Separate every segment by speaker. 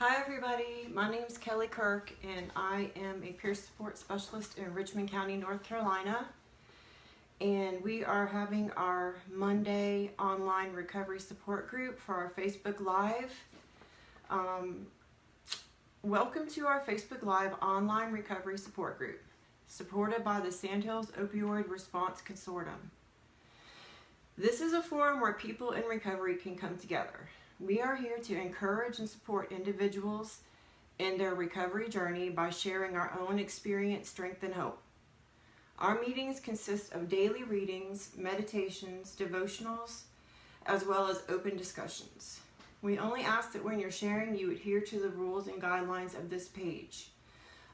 Speaker 1: Hi everybody, my name is Kelly Kirk and I am a peer support specialist in Richmond County, North Carolina. And we are having our Monday online recovery support group for our Facebook Live. Welcome to our Facebook Live online recovery support group, supported by the Sandhills Opioid Response Consortium. This is a forum where people in recovery can come together. We are here to encourage and support individuals in their recovery journey by sharing our own experience, strength, and hope. Our meetings consist of daily readings, meditations, devotionals, as well as open discussions. We only ask that when you're sharing, you adhere to the rules and guidelines of this page.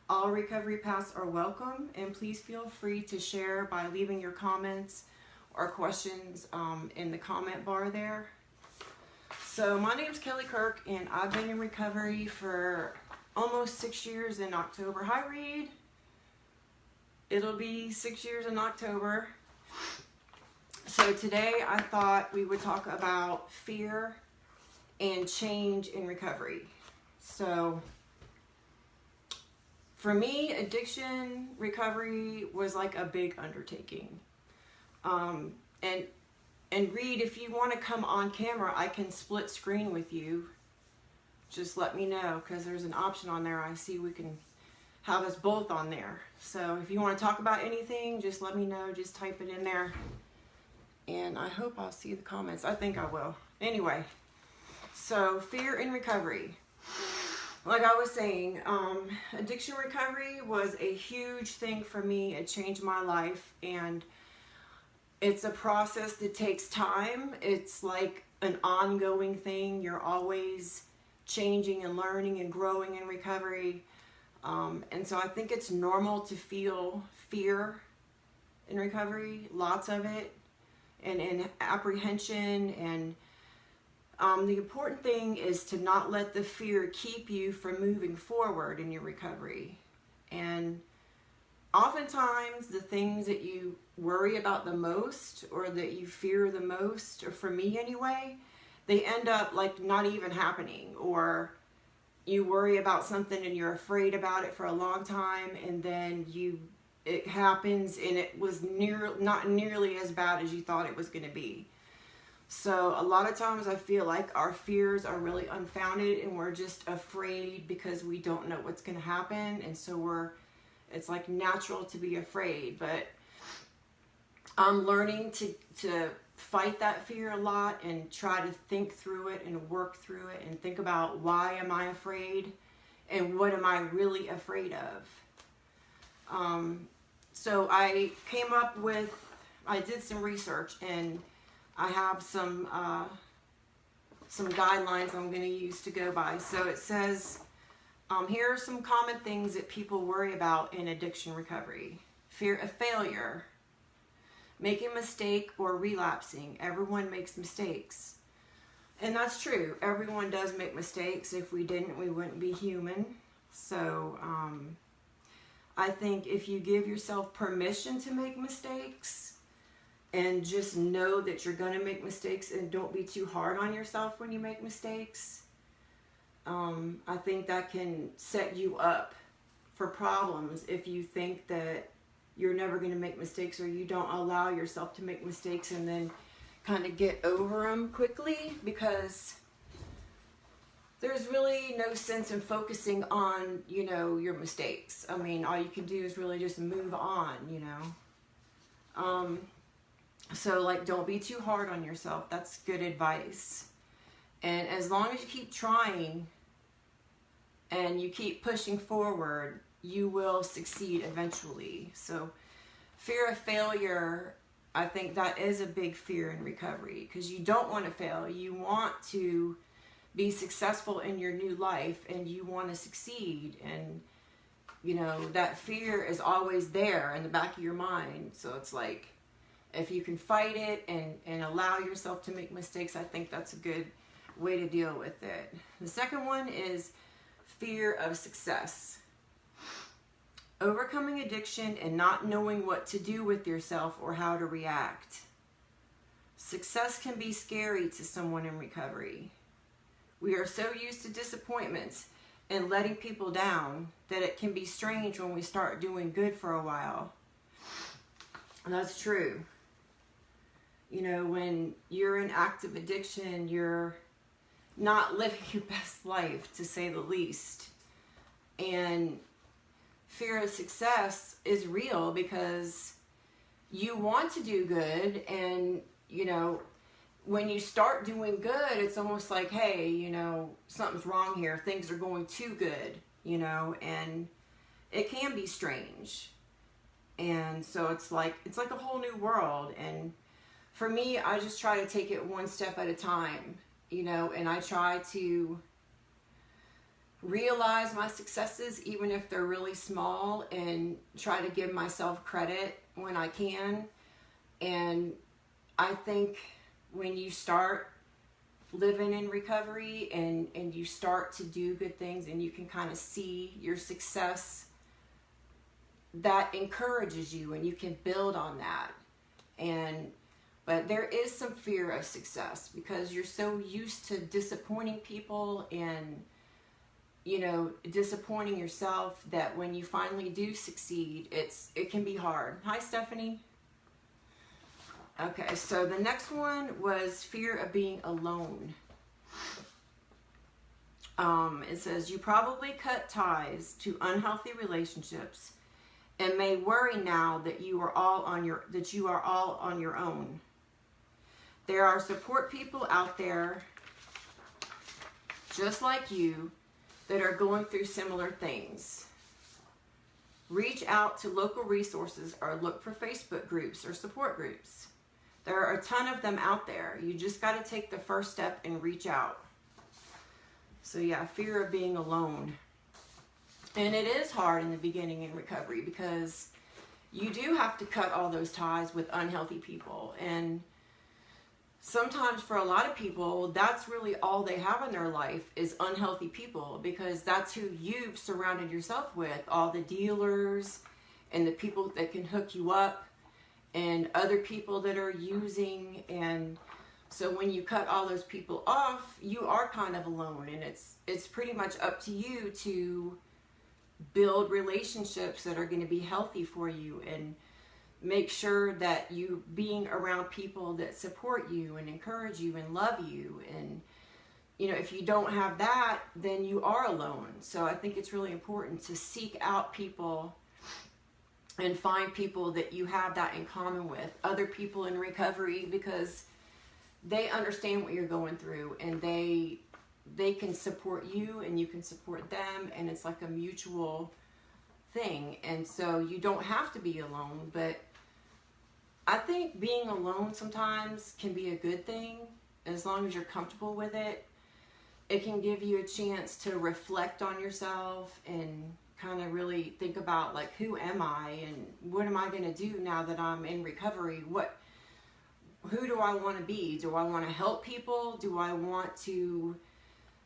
Speaker 1: All recovery paths are welcome, and please feel free to share by leaving your comments or questions in the comment bar there. So my name's Kelly Kirk and I've been in recovery for almost 6 years in October. Hi Reed. It'll be 6 years in October. So today I thought we would talk about fear and change in recovery. So for me, addiction recovery was like a big undertaking. And Reed, if you want to come on camera, I can split screen with you. Just let me know, because there's an option on there. I see we can have us both on there. So if you want to talk about anything, just let me know. Just type it in there. And I hope I'll see the comments. I think I will. Anyway, so fear in recovery. Like I was saying, addiction recovery was a huge thing for me. It changed my life, and it's a process that takes time. It's like an ongoing thing. You're always changing and learning and growing in recovery. And so I think it's normal to feel fear in recovery, lots of it, and apprehension. And the important thing is to not let the fear keep you from moving forward in your recovery. And oftentimes the things that you worry about the most, or that you fear the most, or for me anyway, they end up like not even happening. Or you worry about something and you're afraid about it for a long time, and then it happens and it was not nearly as bad as you thought it was going to be. So a lot of times I feel like our fears are really unfounded, and we're just afraid because we don't know what's going to happen. And so it's like natural to be afraid, but I'm learning to fight that fear a lot and try to think through it and work through it and think about, why am I afraid and what am I really afraid of? So I did some research, and I have some guidelines I'm going to use to go by. So it says, here are some common things that people worry about in addiction recovery. Fear of failure, making a mistake, or relapsing. Everyone makes mistakes. And that's true. Everyone does make mistakes. If we didn't, we wouldn't be human. So I think if you give yourself permission to make mistakes, and just know that you're going to make mistakes, and don't be too hard on yourself when you make mistakes, I think that can set you up for problems if you think that you're never going to make mistakes, or you don't allow yourself to make mistakes and then kind of get over them quickly, because there's really no sense in focusing on, your mistakes. I mean, all you can do is really just move on, So like, don't be too hard on yourself. That's good advice. And as long as you keep trying and you keep pushing forward, you will succeed eventually. So fear of failure, I think that is a big fear in recovery, because you don't want to fail. You want to be successful in your new life, and you want to succeed. And, that fear is always there in the back of your mind. So it's like, if you can fight it and allow yourself to make mistakes, I think that's a good way to deal with it. The second one is fear of success. Overcoming addiction and not knowing what to do with yourself or how to react. Success can be scary to someone in recovery. We are so used to disappointments and letting people down, that it can be strange when we start doing good for a while. And that's true. You know, when you're in active addiction, you're not living your best life, to say the least. And fear of success is real because you want to do good, and, you know, when you start doing good, it's almost like, hey, you know, something's wrong here. Things are going too good, you know, and it can be strange. And so it's like a whole new world. And for me, I just try to take it one step at a time, you know, and I try to realize my successes, even if they're really small, and try to give myself credit when I can. And I think when you start living in recovery and you start to do good things and you can kind of see your success, that encourages you and you can build on that. But there is some fear of success because you're so used to disappointing people and, you know, disappointing yourself, that when you finally do succeed, it can be hard. Hi, Stephanie. Okay, so the next one was fear of being alone. It says, you probably cut ties to unhealthy relationships and may worry now that you are all on your own. There are support people out there just like you that are going through similar things. Reach out to local resources or look for Facebook groups or support groups. There are a ton of them out there. You just got to take the first step and reach out. So yeah, fear of being alone. And it is hard in the beginning in recovery because you do have to cut all those ties with unhealthy people. And sometimes for a lot of people, that's really all they have in their life is unhealthy people, because that's who you've surrounded yourself with, all the dealers and the people that can hook you up and other people that are using. And so when you cut all those people off, you are kind of alone, and it's pretty much up to you to build relationships that are going to be healthy for you, and make sure that you being around people that support you and encourage you and love you. And, you know, if you don't have that, then you are alone. So I think it's really important to seek out people and find people that you have that in common with, other people in recovery, because they understand what you're going through, and they can support you and you can support them, and it's like a mutual thing. And so you don't have to be alone, but I think being alone sometimes can be a good thing as long as you're comfortable with it. It can give you a chance to reflect on yourself and kind of really think about, like, who am I and what am I going to do now that I'm in recovery? Who do I want to be? Do I want to help people? Do I want to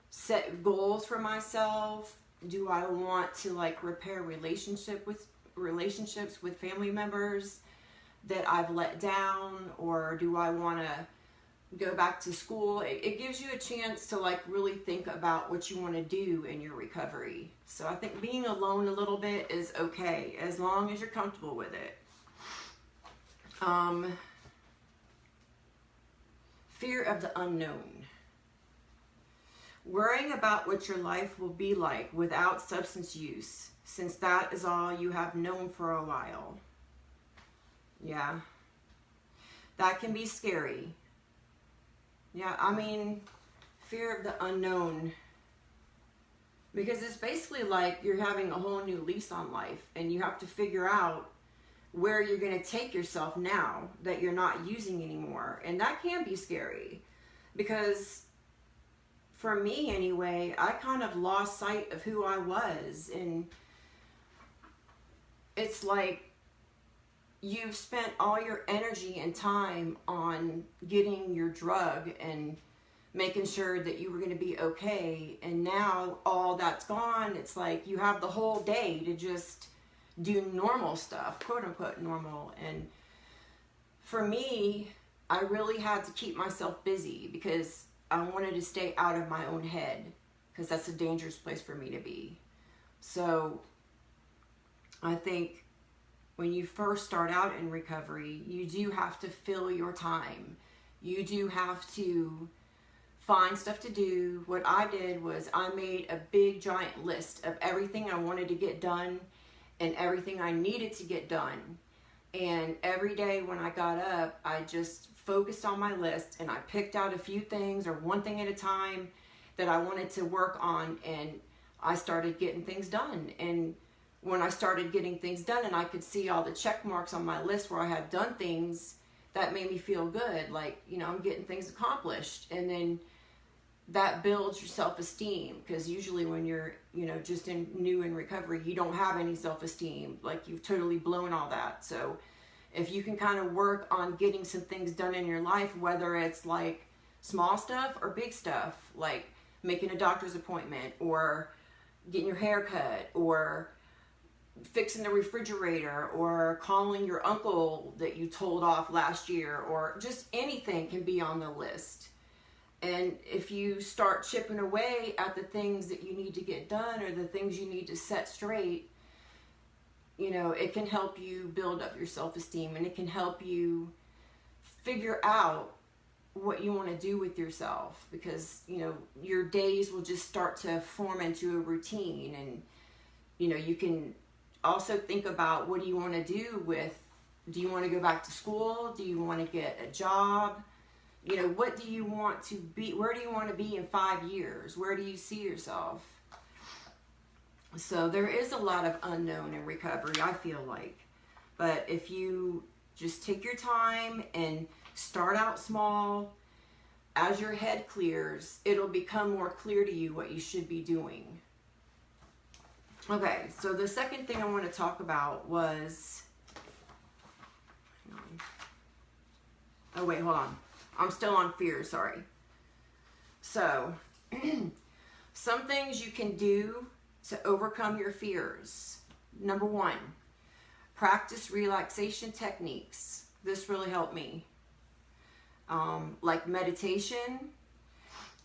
Speaker 1: set goals for myself? Do I want to, like, repair relationships with family members that I've let down? Or do I want to go back to school? It gives you a chance to, like, really think about what you want to do in your recovery. So I think being alone a little bit is okay, as long as you're comfortable with it. Fear of the unknown. Worrying about what your life will be like without substance use, since that is all you have known for a while. Yeah, that can be scary. Yeah, I mean, fear of the unknown, because it's basically like you're having a whole new lease on life, and you have to figure out where you're going to take yourself now that you're not using anymore. And that can be scary, because for me anyway, I kind of lost sight of who I was. And it's like you've spent all your energy and time on getting your drug and making sure that you were going to be okay. And now all that's gone. It's like you have the whole day to just do normal stuff, quote unquote normal. And for me, I really had to keep myself busy because I wanted to stay out of my own head, because that's a dangerous place for me to be. So I think when you first start out in recovery, you do have to fill your time. You do have to find stuff to do. What I did was I made a big giant list of everything I wanted to get done and everything I needed to get done. And every day when I got up, I just focused on my list and I picked out a few things or one thing at a time that I wanted to work on, and I started getting things done. And when I started getting things done and I could see all the check marks on my list where I had done things, that made me feel good. Like, you know, I'm getting things accomplished. And then that builds your self-esteem, because usually when you're, you know, just new in recovery, you don't have any self-esteem. Like, you've totally blown all that. So if you can kind of work on getting some things done in your life, whether it's like small stuff or big stuff, like making a doctor's appointment or getting your hair cut or fixing the refrigerator or calling your uncle that you told off last year, or just anything can be on the list. And if you start chipping away at the things that you need to get done or the things you need to set straight, you know, it can help you build up your self-esteem, and it can help you figure out what you want to do with yourself, because, you know, your days will just start to form into a routine. And, you know, you can also think about, what do you want to do with, do you want to go back to school? Do you want to get a job? You know, what do you want to be? Where do you want to be in 5 years? Where do you see yourself? So there is a lot of unknown in recovery, I feel like. But if you just take your time and start out small, as your head clears, it'll become more clear to you what you should be doing. Okay, so the second thing I want to talk about was, oh wait, hold on. I'm still on fear, sorry. So, some things you can do to overcome your fears. Number 1, practice relaxation techniques. This really helped me. Like meditation,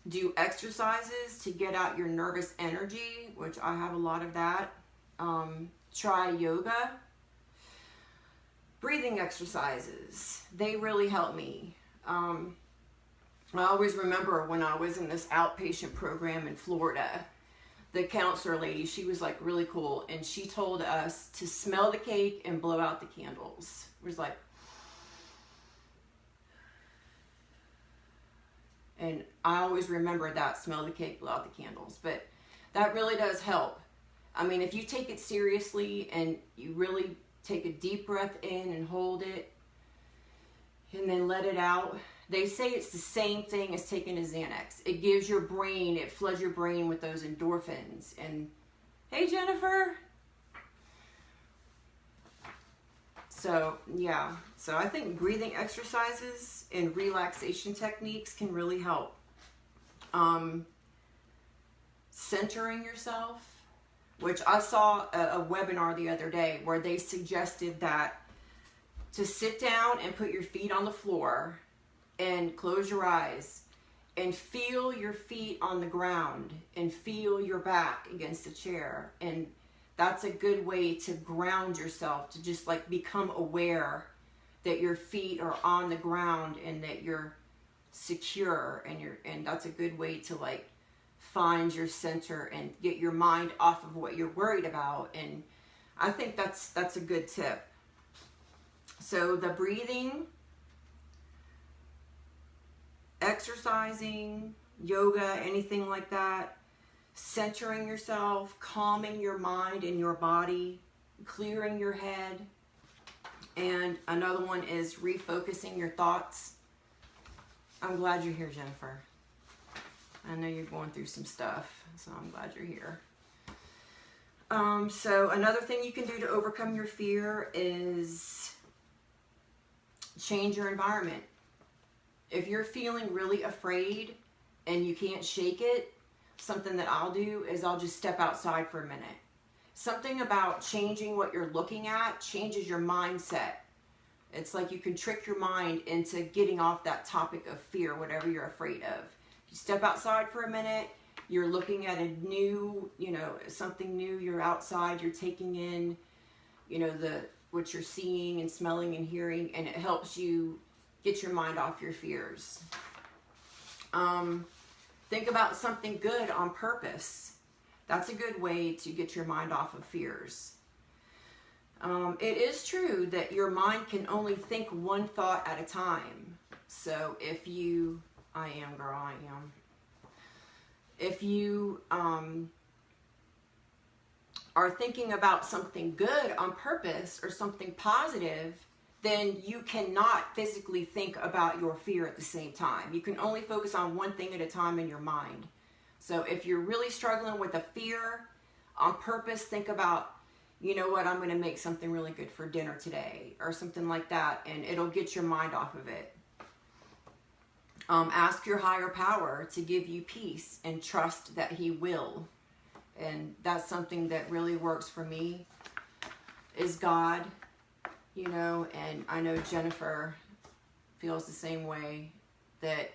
Speaker 1: do exercises to get out your nervous energy, which I have a lot of that. Try yoga. Breathing exercises, they really help me. I always remember when I was in this outpatient program in Florida, the counselor lady, she was like really cool, and she told us to smell the cake and blow out the candles. It was like, and I always remember that, smell the cake, blow out the candles. But that really does help. I mean, if you take it seriously and you really take a deep breath in and hold it and then let it out, they say it's the same thing as taking a Xanax. It gives your brain, it floods your brain with those endorphins. And hey, Jennifer. So, yeah. So I think breathing exercises and relaxation techniques can really help. Centering yourself, which I saw a webinar the other day where they suggested that to sit down and put your feet on the floor and close your eyes and feel your feet on the ground and feel your back against the chair. And that's a good way to ground yourself, to just like become aware that your feet are on the ground and that you're secure, and that's a good way to like find your center and get your mind off of what you're worried about. And I think that's a good tip. So the breathing, exercising, yoga, anything like that, centering yourself, calming your mind and your body, clearing your head. And another one is refocusing your thoughts. I'm glad you're here, Jennifer. I know you're going through some stuff, so I'm glad you're here. So another thing you can do to overcome your fear is change your environment. If you're feeling really afraid and you can't shake it, something that I'll do is I'll just step outside for a minute. Something about changing what you're looking at changes your mindset. It's like you can trick your mind into getting off that topic of fear, whatever you're afraid of. You step outside for a minute, you're looking at a new, something new, you're outside, you're taking in, what you're seeing and smelling and hearing, and it helps you get your mind off your fears. Think about something good on purpose. That's a good way to get your mind off of fears. It is true that your mind can only think one thought at a time. So if you, I am. If you are thinking about something good on purpose or something positive, then you cannot physically think about your fear at the same time. You can only focus on one thing at a time in your mind. So if you're really struggling with a fear, on purpose think about, you know what, I'm going to make something really good for dinner today, or something like that, and it'll get your mind off of it. Ask your higher power to give you peace and trust that he will. And that's something that really works for me, is God, and I know Jennifer feels the same way, that,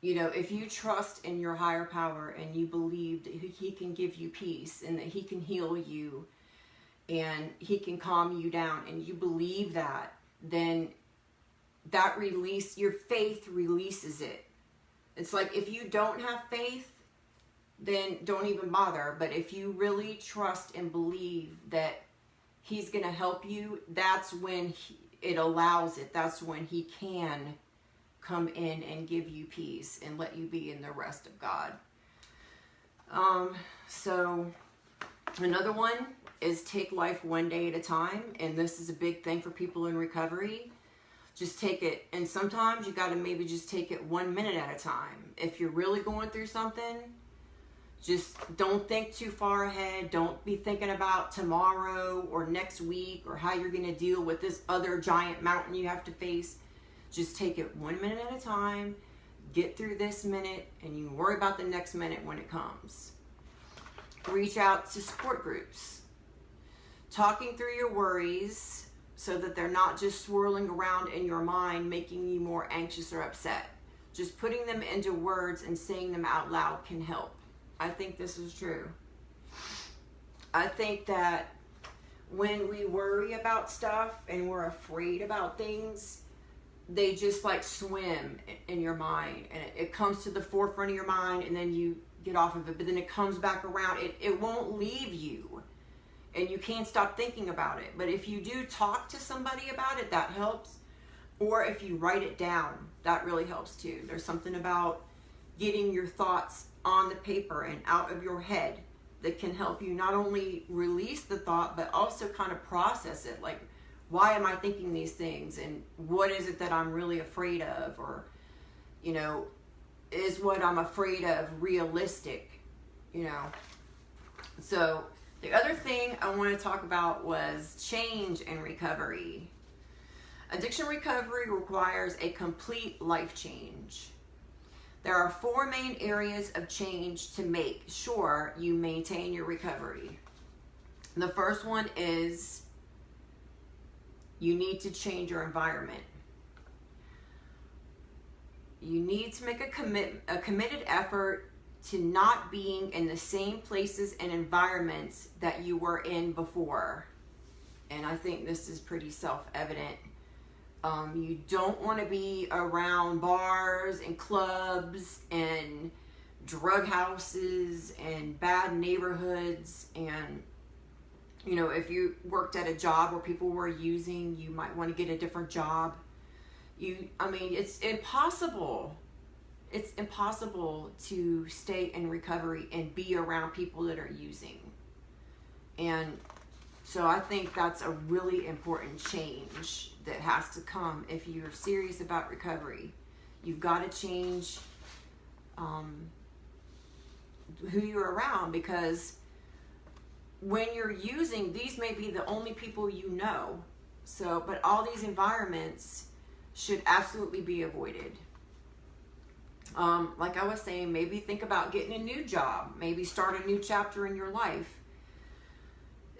Speaker 1: if you trust in your higher power and you believe that he can give you peace and that he can heal you and he can calm you down, and you believe that, then that your faith releases it. It's like, if you don't have faith, then don't even bother. But if you really trust and believe that he's going to help you, that's when it allows it. That's when he can come in and give you peace and let you be in the rest of God. So another one is take life one day at a time. And this is a big thing for people in recovery. Just take it, and sometimes you got to maybe just take it 1 minute at a time. If you're really going through something, just don't think too far ahead. Don't be thinking about tomorrow or next week or how you're going to deal with this other giant mountain you have to face. Just take it 1 minute at a time. Get through this minute, and you can worry about the next minute when it comes. Reach out to support groups. Talking through your worries so that they're not just swirling around in your mind, making you more anxious or upset. Just putting them into words and saying them out loud can help. I think this is true. I think that when we worry about stuff and we're afraid about things, they just like swim in your mind, and it comes to the forefront of your mind, and then you get off of it, but then it comes back around. It won't leave you, and you can't stop thinking about it. But if you do talk to somebody about it, that helps. Or if you write it down, that really helps too. There's something about getting your thoughts on the paper and out of your head that can help you not only release the thought, but also kind of process it. Like, why am I thinking these things? And what is it that I'm really afraid of? Or, is what I'm afraid of realistic? So the other thing I want to talk about was change and recovery. Addiction recovery requires a complete life change. There are 4 main areas of change to make sure you maintain your recovery. The first one is you need to change your environment. You need to make a committed effort to not being in the same places and environments that you were in before. And I think this is pretty self-evident. You don't want to be around bars and clubs and drug houses and bad neighborhoods. And, if you worked at a job where people were using, you might want to get a different job. It's impossible. It's impossible to stay in recovery and be around people that are using. And so I think that's a really important change that has to come if you're serious about recovery. You've got to change who you're around, because when you're using, these may be the only people you know. So, but all these environments should absolutely be avoided. Like I was saying, maybe think about getting a new job. Maybe start a new chapter in your life.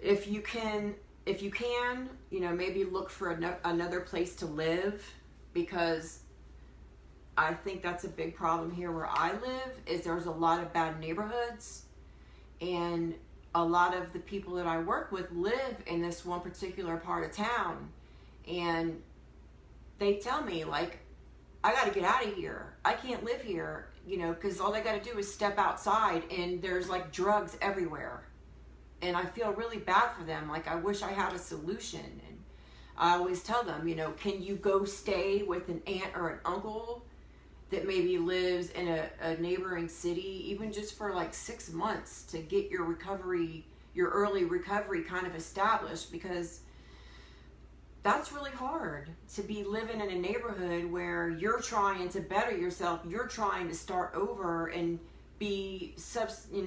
Speaker 1: If you can, maybe look for another place to live, because I think that's a big problem here where I live, is there's a lot of bad neighborhoods, and a lot of the people that I work with live in this one particular part of town, and they tell me, like, I got to get out of here. I can't live here, you know, because all they got to do is step outside and there's like drugs everywhere. And I feel really bad for them. Like, I wish I had a solution. And I always tell them, you know, can you go stay with an aunt or an uncle that maybe lives in a neighboring city, even just for like 6 months, to get your recovery, your early recovery kind of established, because that's really hard to be living in a neighborhood where you're trying to better yourself, you're trying to start over and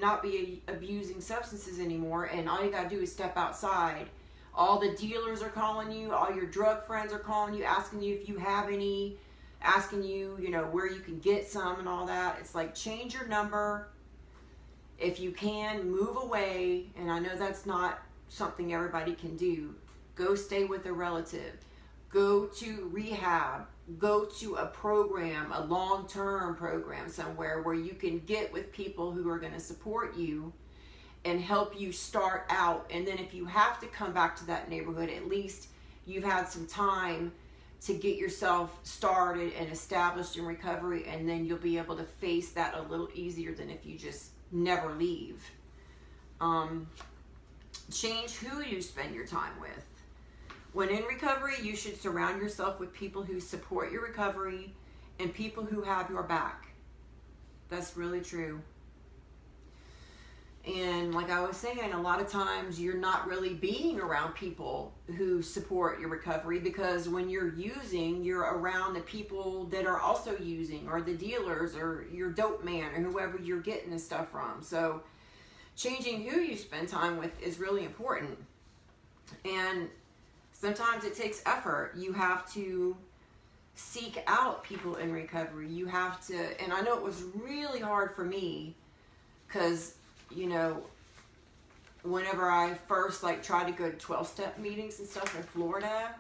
Speaker 1: not be abusing substances anymore, and all you gotta do is step outside. All the dealers are calling you, all your drug friends are calling you, asking you if you have any, asking you, you know, where you can get some and all that. It's like, change your number. If you can, move away. And I know that's not something everybody can do. Go stay with a relative. Go to rehab. Go to a program, a long-term program somewhere where you can get with people who are going to support you and help you start out. And then if you have to come back to that neighborhood, at least you've had some time to get yourself started and established in recovery, and then you'll be able to face that a little easier than if you just never leave. Change who you spend your time with. When in recovery, you should surround yourself with people who support your recovery and people who have your back. That's really true. And like I was saying, a lot of times you're not really being around people who support your recovery, because when you're using, you're around the people that are also using, or the dealers, or your dope man, or whoever you're getting this stuff from. So changing who you spend time with is really important. And sometimes it takes effort. You have to seek out people in recovery. You have to, and I know it was really hard for me, because, you know, whenever I first like tried to go to 12-step meetings and stuff in Florida,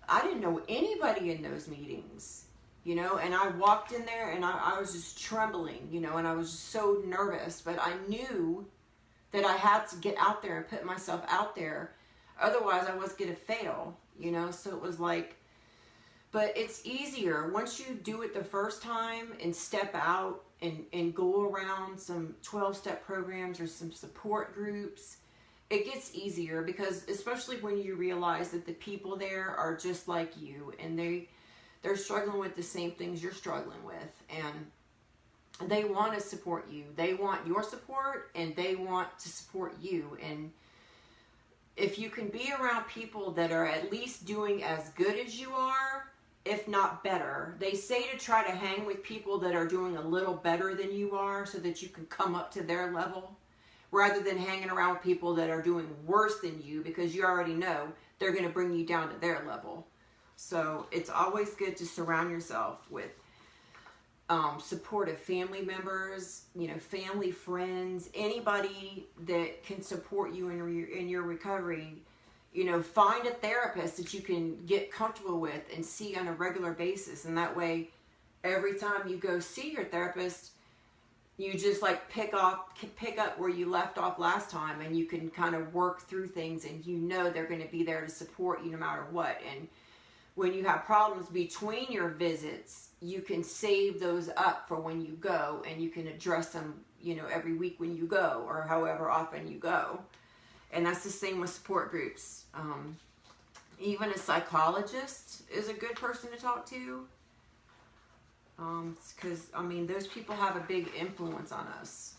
Speaker 1: I didn't know anybody in those meetings, you know, and I walked in there and I was just trembling, you know, and I was just so nervous, but I knew that I had to get out there and put myself out there. Otherwise I was going to fail, you know. So it was like, but it's easier once you do it the first time and step out and go around some 12-step programs or some support groups. It gets easier, because especially when you realize that the people there are just like you, and they're struggling with the same things you're struggling with, and they want to support you. They want your support, and they want to support you. And if you can be around people that are at least doing as good as you are, if not better. They say to try to hang with people that are doing a little better than you are, so that you can come up to their level, rather than hanging around with people that are doing worse than you, because you already know they're going to bring you down to their level. So it's always good to surround yourself with supportive family members, you know, family, friends, anybody that can support you in your recovery. You know, find a therapist that you can get comfortable with and see on a regular basis. And that way, every time you go see your therapist, you just like pick up where you left off last time, and you can kind of work through things, and you know they're going to be there to support you no matter what. And when you have problems between your visits, you can save those up for when you go, and you can address them, you know, every week when you go, or however often you go. And that's the same with support groups. Even a psychologist is a good person to talk to. Because, I mean, those people have a big influence on us.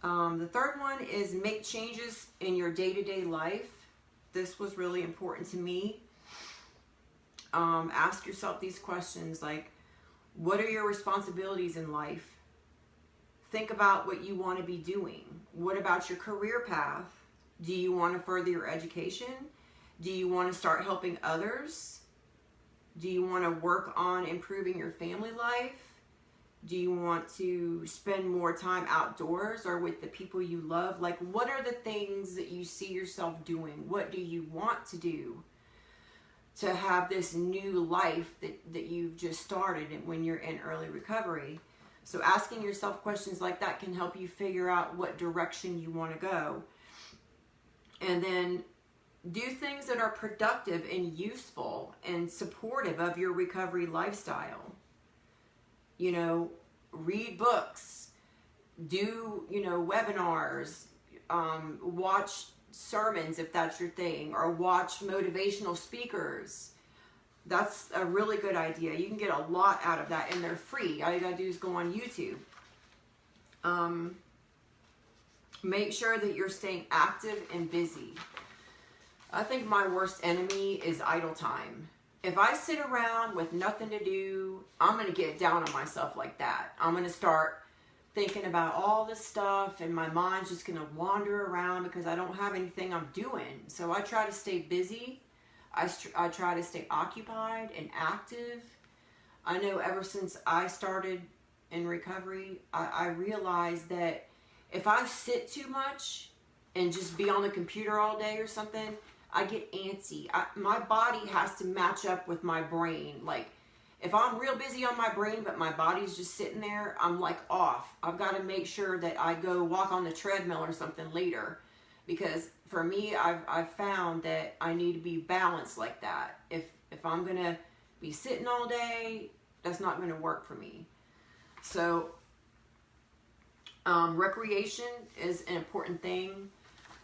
Speaker 1: The third one is make changes in your day-to-day life. This was really important to me. Ask yourself these questions, like, what are your responsibilities in life? Think about what you want to be doing. What about your career path? Do you want to further your education? Do you want to start helping others? Do you want to work on improving your family life? Do you want to spend more time outdoors or with the people you love? Like, what are the things that you see yourself doing? What do you want to do? to have this new life that you've just started when you're in early recovery. So asking yourself questions like that can help you figure out what direction you want to go. And then do things that are productive and useful and supportive of your recovery lifestyle. You know, read books, do, you know, webinars, watch sermons if that's your thing, or watch motivational speakers. That's a really good idea. You can get a lot out of that, and they're free. All you gotta do is go on YouTube. Make sure that you're staying active and busy. I think my worst enemy is idle time. If I sit around with nothing to do, I'm gonna get down on myself like that. I'm gonna start thinking about all this stuff, and my mind's just gonna wander around because I don't have anything I'm doing. So I try to stay busy. I try to stay occupied and active. I know ever since I started in recovery, I realized that if I sit too much and just be on the computer all day or something, I get antsy. My body has to match up with my brain. Like, if I'm real busy on my brain, but my body's just sitting there, I'm like off. I've got to make sure that I go walk on the treadmill or something later. Because for me, I've found that I need to be balanced like that. If I'm going to be sitting all day, that's not going to work for me. So, recreation is an important thing.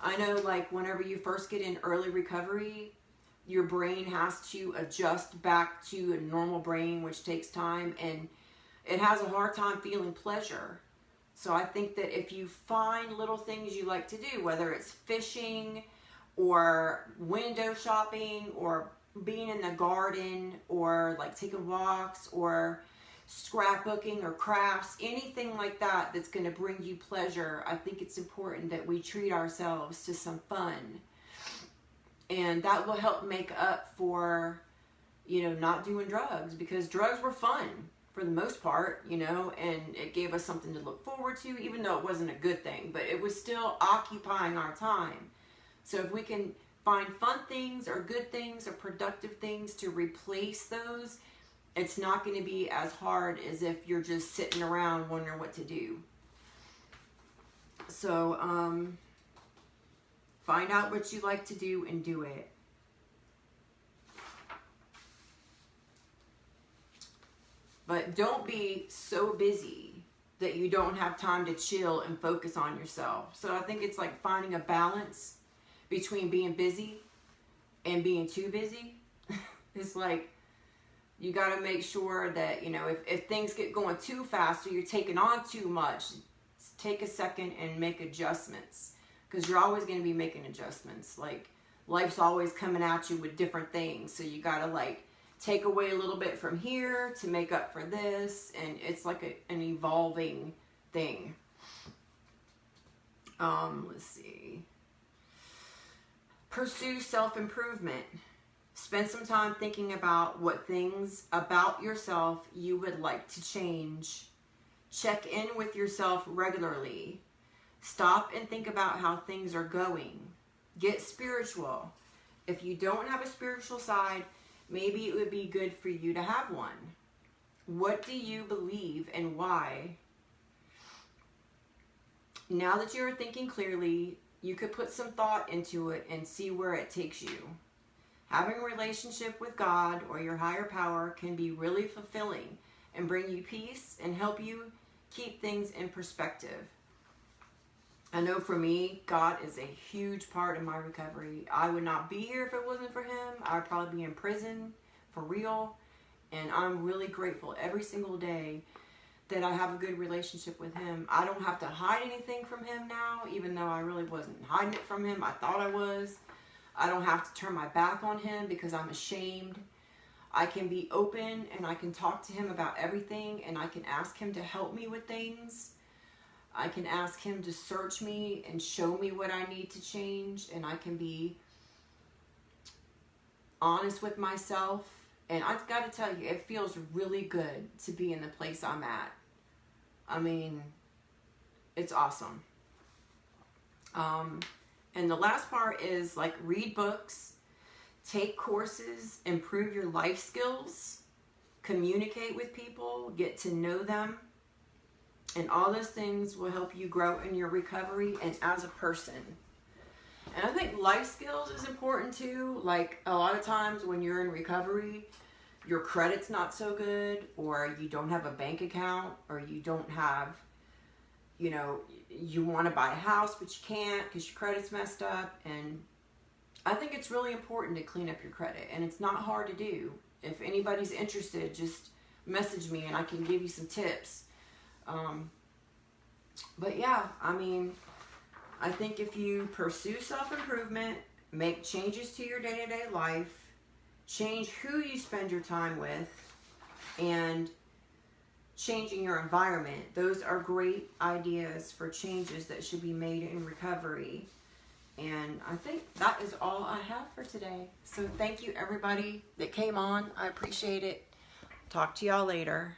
Speaker 1: I know, like, whenever you first get in early recovery, your brain has to adjust back to a normal brain, which takes time, and it has a hard time feeling pleasure. So I think that if you find little things you like to do, whether it's fishing or window shopping or being in the garden or like taking walks or scrapbooking or crafts, anything like that that's going to bring you pleasure, I think it's important that we treat ourselves to some fun. And that will help make up for, you know, not doing drugs, because drugs were fun for the most part, you know, and it gave us something to look forward to, even though it wasn't a good thing, but it was still occupying our time. So if we can find fun things or good things or productive things to replace those, it's not going to be as hard as if you're just sitting around wondering what to do. So, find out what you like to do and do it. But don't be so busy that you don't have time to chill and focus on yourself. So I think it's like finding a balance between being busy and being too busy. It's like, you got to make sure that, you know, if things get going too fast or you're taking on too much, take a second and make adjustments. Because you're always going to be making adjustments. Like, life's always coming at you with different things. So you got to, like, take away a little bit from here to make up for this. And it's like an evolving thing. Let's see. Pursue self-improvement. Spend some time thinking about what things about yourself you would like to change. Check in with yourself regularly. Stop and think about how things are going. Get spiritual. If you don't have a spiritual side, maybe it would be good for you to have one. What do you believe and why? Now that you're thinking clearly, you could put some thought into it and see where it takes you. Having a relationship with God or your higher power can be really fulfilling and bring you peace and help you keep things in perspective. I know for me, God is a huge part of my recovery. I would not be here if it wasn't for Him. I would probably be in prison for real. And I'm really grateful every single day that I have a good relationship with Him. I don't have to hide anything from Him now, even though I really wasn't hiding it from Him. I thought I was. I don't have to turn my back on Him because I'm ashamed. I can be open and I can talk to Him about everything, and I can ask Him to help me with things. I can ask Him to search me and show me what I need to change, and I can be honest with myself. And I've got to tell you, it feels really good to be in the place I'm at. I mean, it's awesome. And the last part is, like, read books, take courses, improve your life skills, communicate with people, get to know them, and all those things will help you grow in your recovery and as a person. And I think life skills is important too. Like a lot of times when you're in recovery, your credit's not so good, or you don't have a bank account, or you don't have, you know, you want to buy a house but you can't because your credit's messed up. And I think it's really important to clean up your credit, and it's not hard to do. If anybody's interested, just message me and I can give you some tips. But yeah, I mean, I think if you pursue self-improvement, make changes to your day-to-day life, change who you spend your time with, and changing your environment, those are great ideas for changes that should be made in recovery. And I think that is all I have for today. So thank you everybody that came on. I appreciate it. Talk to y'all later.